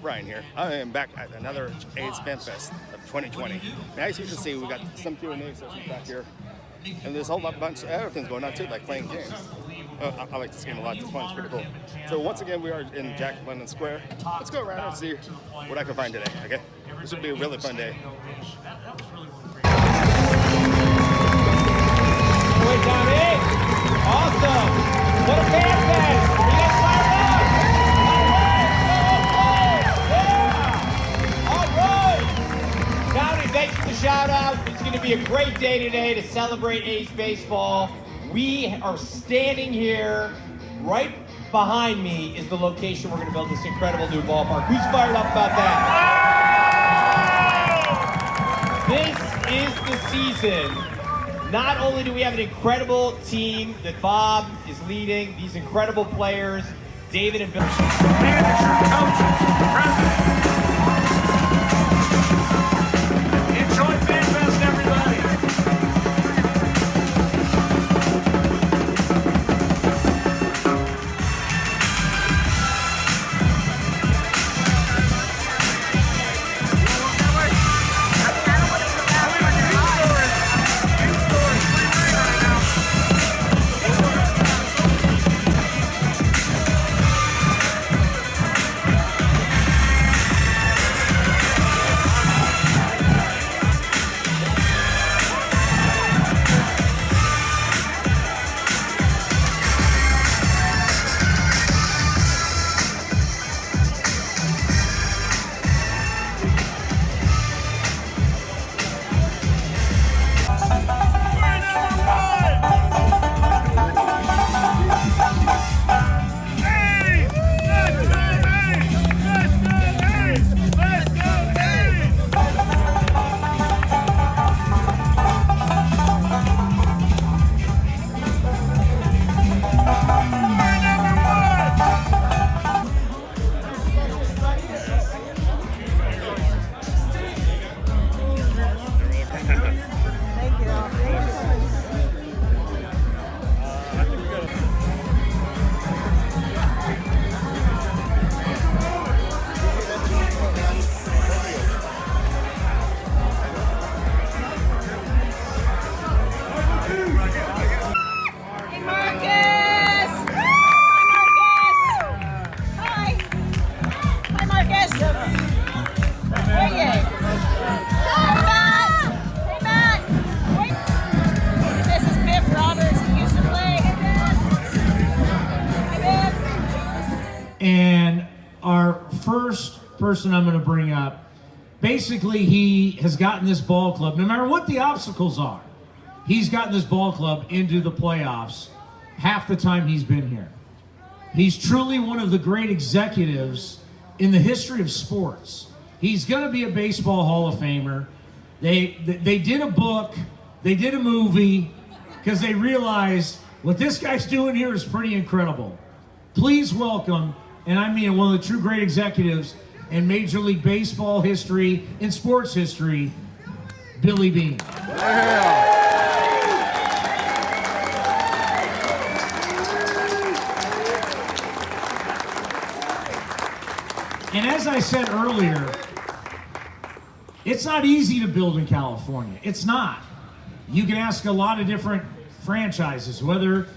Ryan here. I am back at another AIDS Fanfest of 2020. And as you can see, we got some Q&A sessions back here. And there's a whole bunch of other things going on too, like playing games. I like this game a lot. This one's pretty cool. So once again, we are in Jack London Square. Let's go around and see what I can find today, okay? This should be a really fun day. Way down in. Awesome. What a Fanfest. Are you guys fired up? Yeah. All right. Tony, thanks for the shout out. It's going to be a great day today to celebrate A's baseball. We are standing here. Right behind me is the location we're going to build this incredible new ballpark. Who's fired up about that? This is the season. Not only do we have an incredible team that Bob is leading, these incredible players, David and Billy. Manager, coaches, president. Enjoy Fanfest, everybody. And our first person I'm going to bring up, basically he has gotten this ball club, no matter what the obstacles are, he's gotten this ball club into the playoffs half the time he's been here. He's truly one of the great executives in the history of sports. He's going to be a baseball Hall of Famer. They did a book, they did a movie, because they realized what this guy's doing here is pretty incredible. Please welcome, and I mean one of the true great executives in Major League Baseball history, in sports history, Billy Beane. Yeah. And as I said earlier, it's not easy to build in California. It's not. You can ask a lot of different franchises, whether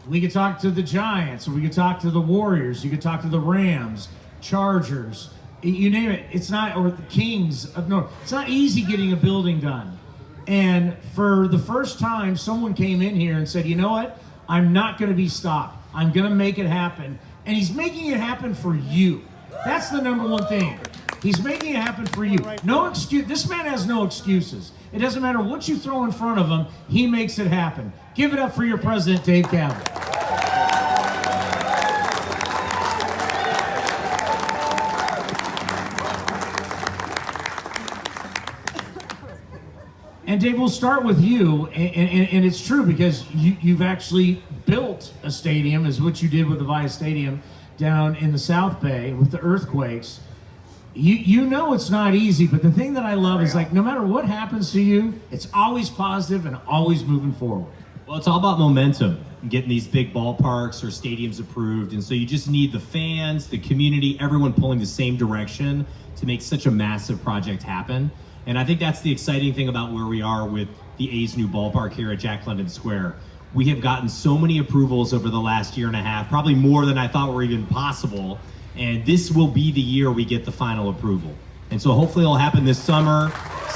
we could talk to the Giants, or we could talk to the Warriors, you could talk to the Rams, Chargers, you name it. It's not, or the Kings of North. It's not easy getting a building done. And for the first time, someone came in here and said, you know what? I'm not going to be stopped. I'm going to make it happen. And he's making it happen for you. That's the number one thing. He's making it happen for you. No excuse. This man has no excuses. It doesn't matter what you throw in front of him, he makes it happen. Give it up for your president, Dave Kaval. And Dave, we'll start with you, and it's true because you've actually built a stadium, is what you did with the Via Stadium down in the South Bay with the earthquakes. You know it's not easy, but the thing that I love is, like, no matter what happens to you, it's always positive and always moving forward. Well, it's all about momentum. getting these big ballparks or stadiums approved. And so you just need the fans, the community, everyone pulling the same direction to make such a massive project happen. And I think that's the exciting thing about where we are with the A's new ballpark here at Jack London Square. We have gotten so many approvals over the last year and a half, probably more than I thought were even possible. And this will be the year we get the final approval. And so hopefully it'll happen this summer.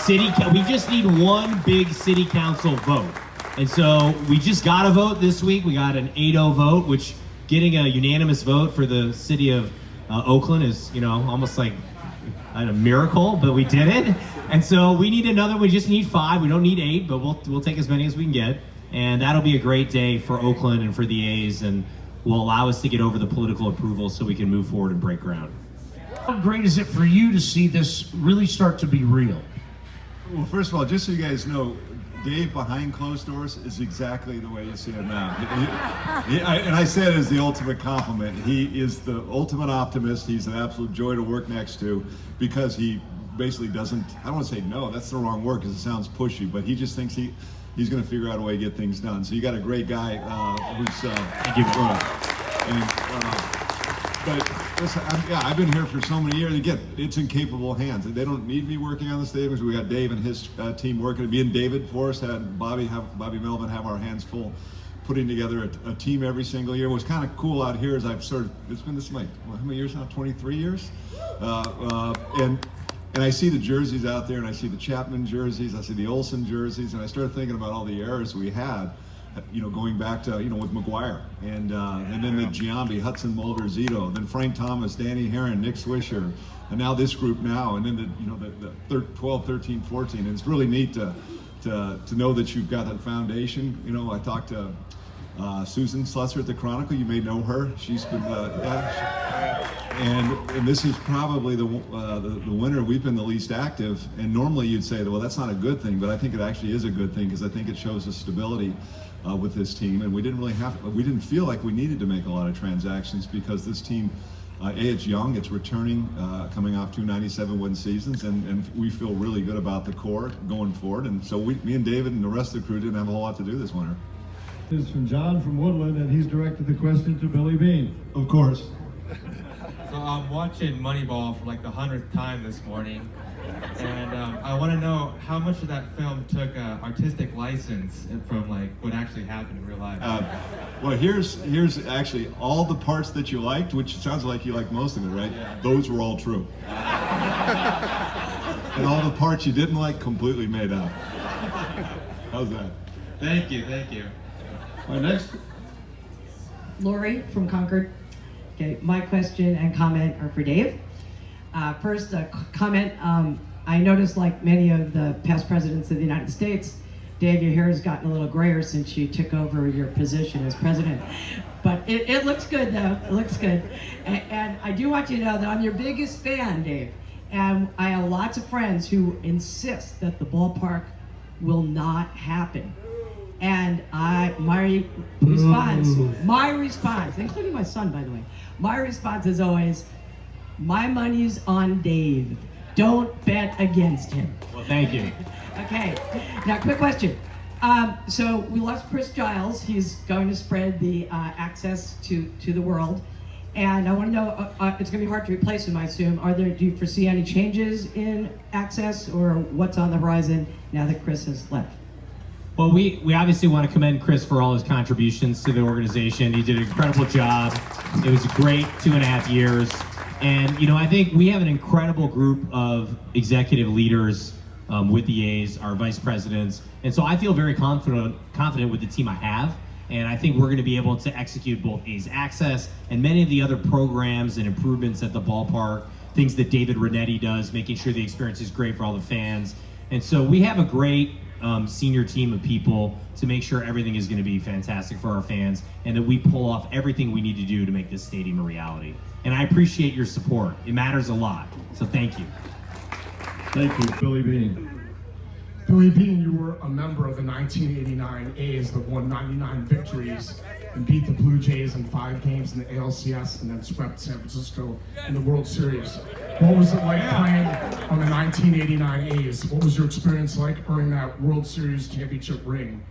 We just need one big city council vote. And so we just got a vote this week. We got an 8-0 vote, which getting a unanimous vote for the city of Oakland is, almost like a miracle, but we did it. And so we need another. We just need 5. We don't need 8, but we'll take as many as we can get. And that'll be a great day for Oakland and for the A's, and will allow us to get over the political approval so we can move forward and break ground. How great is it for you to see this really start to be real? Well, first of all, just so you guys know, Dave behind closed doors is exactly the way you see him now. And I say it as the ultimate compliment. He is the ultimate optimist. He's an absolute joy to work next to, because he basically doesn't, I don't want to say no, that's the wrong word because it sounds pushy, but he just thinks he's going to figure out a way to get things done. So you got a great guy who's but listen, I've been here for so many years. Again, it's in capable hands. They don't need me working on the stadiums. We got Dave and his team working. Me and David Forrest had Bobby Melvin have our hands full, putting together a team every single year. What's kind of cool out here is it's been this like, how many years now? 23 years? And I see the jerseys out there, and I see the Chapman jerseys, I see the Olsen jerseys, and I started thinking about all the eras we had, going back to, with McGuire, and then the Giambi, Hudson Mulder, Zito, then Frank Thomas, Danny Herron, Nick Swisher, and now this group now, and then the 12, 13, 14. And it's really neat to know that you've got that foundation. I talked to Susan Slusser at the Chronicle. You may know her. She's been, and this is probably the winter we've been the least active. And normally you'd say, well, that's not a good thing, but I think it actually is a good thing, because I think it shows the stability with this team. And we didn't feel like we needed to make a lot of transactions, because this team, it's young, it's returning, coming off 2 97-win seasons, and we feel really good about the core going forward. And so me and David and the rest of the crew didn't have a whole lot to do this winter. This is from John from Woodland, and he's directed the question to Billy Beane. Of course. So I'm watching Moneyball for like the 100th time this morning, and I want to know how much of that film took artistic license from like what actually happened in real life. Well, here's actually all the parts that you liked, which sounds like you liked most of it, right? Yeah. Those were all true. And all the parts you didn't like, completely made up. How's that? Thank you. All right, next. Lori from Concord. Okay, my question and comment are for Dave. First, a comment. I noticed, like many of the past presidents of the United States, Dave, your hair has gotten a little grayer since you took over your position as president. But it looks good, though. It looks good. And I do want you to know that I'm your biggest fan, Dave. And I have lots of friends who insist that the ballpark will not happen. And my response, including my son, by the way, my response is always, my money's on Dave. Don't bet against him. Well, thank you. Okay, now quick question. So we lost Chris Giles. He's going to spread the access to the world. And I want to know, it's going to be hard to replace him, I assume. Do you foresee any changes in access, or what's on the horizon now that Chris has left? Well, we obviously want to commend Chris for all his contributions to the organization. He did an incredible job. It was a great 2.5 years. And, I think we have an incredible group of executive leaders with the A's, our vice presidents. And so I feel very confident with the team I have. And I think we're going to be able to execute both A's Access and many of the other programs and improvements at the ballpark, things that David Renetti does, making sure the experience is great for all the fans. And so we have a great senior team of people to make sure everything is going to be fantastic for our fans, and that we pull off everything we need to do to make this stadium a reality. And I appreciate your support. It matters a lot. So thank you. Thank you, Billy Beane. Billy Beane, you were a member of the 1989 A's that won 99 victories and beat the Blue Jays in 5 games in the ALCS, and then swept San Francisco in the World Series. What was it like playing on the 1989 A's? What was your experience like earning that World Series championship ring?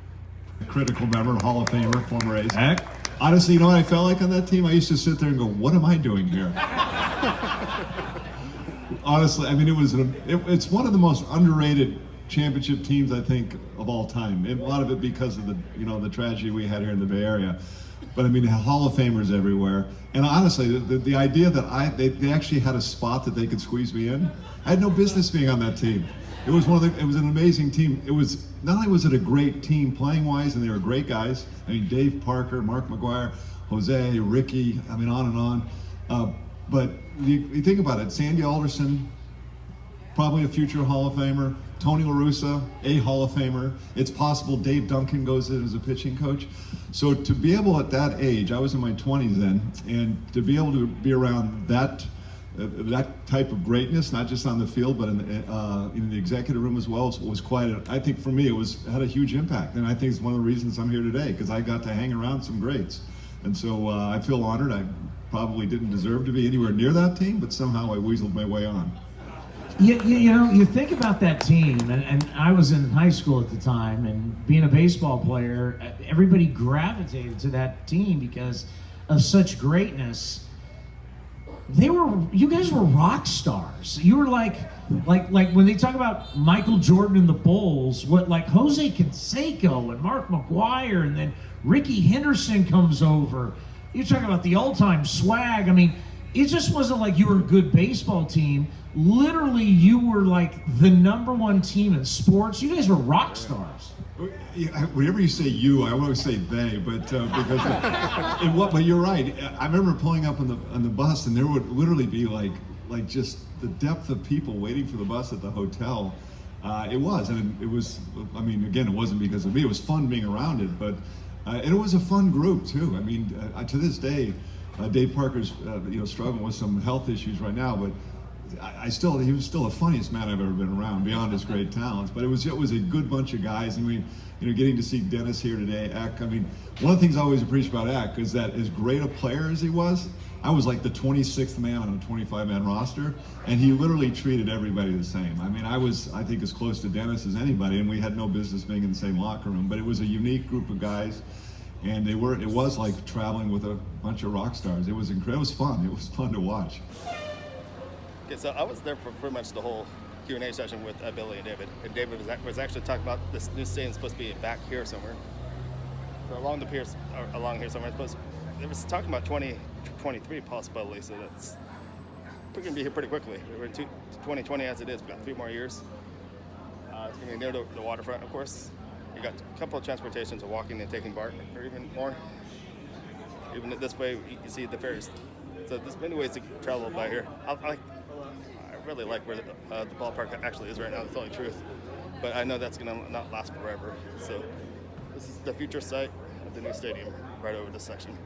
Critical member, Hall of Famer, former ace. Heck. Honestly, you know what I felt like on that team? I used to sit there and go, what am I doing here? Honestly, I mean, it's one of the most underrated championship teams, I think, of all time. And a lot of it because of the tragedy we had here in the Bay Area. But I mean, Hall of Famers everywhere. And honestly, the idea that they actually had a spot that they could squeeze me in, I had no business being on that team. It was it was an amazing team. It was, not only was it a great team playing wise, and they were great guys. I mean, Dave Parker, Mark McGuire, Jose, Ricky, I mean, on and on. But you think about it, Sandy Alderson, probably a future Hall of Famer. Tony La Russa, a Hall of Famer. It's possible Dave Duncan goes in as a pitching coach. So to be able at that age, I was in my 20s then, and to be able to be around that type of greatness, not just on the field, but in the executive room as well, was quite I think for me, had a huge impact. And I think it's one of the reasons I'm here today, because I got to hang around some greats. And so I feel honored. I probably didn't deserve to be anywhere near that team, but somehow I weaseled my way on. You know, you think about that team, and I was in high school at the time, and being a baseball player, everybody gravitated to that team because of such greatness. You guys were rock stars. You were like when they talk about Michael Jordan and the Bulls, like Jose Canseco and Mark McGuire, and then Ricky Henderson comes over. You're talking about the all-time swag. I mean, it just wasn't like you were a good baseball team. Literally, you were like the number one team in sports. You guys were rock stars. Whenever you say you, I always say they, but because but you're right. I remember pulling up on the bus, and there would literally be like just the depth of people waiting for the bus at the hotel. It was. I mean, again, it wasn't because of me. It was fun being around it, but and it was a fun group too. I mean, to this day, Dave Parker's struggling with some health issues right now, but he was still the funniest man I've ever been around, beyond his great talents. But it was a good bunch of guys. I mean, getting to see Dennis here today, Eck. I mean, one of the things I always appreciate about Eck is that as great a player as he was, I was like the 26th man on a 25-man roster, and he literally treated everybody the same. I mean, I think, as close to Dennis as anybody, and we had no business being in the same locker room. But it was a unique group of guys, and it was like traveling with a bunch of rock stars. It was incredible. It was fun. It was fun to watch. Okay, so I was there for pretty much the whole Q&A session with Billy and David. And David was actually talking about this new stadium supposed to be back here somewhere. So along the piers, or along here somewhere. It was talking about 2023 possibly, so we're going to be here pretty quickly. We're in 2020 as it is. We've got 3 more years. It's going to be near the waterfront, of course. You got a couple of transportations of walking and taking BART, or even more. Even this way, you can see the ferries. So there's many ways to travel by here. I really like where the ballpark actually is right now, to tell you the truth. But I know that's going to not last forever. So this is the future site of the new stadium, right over this section.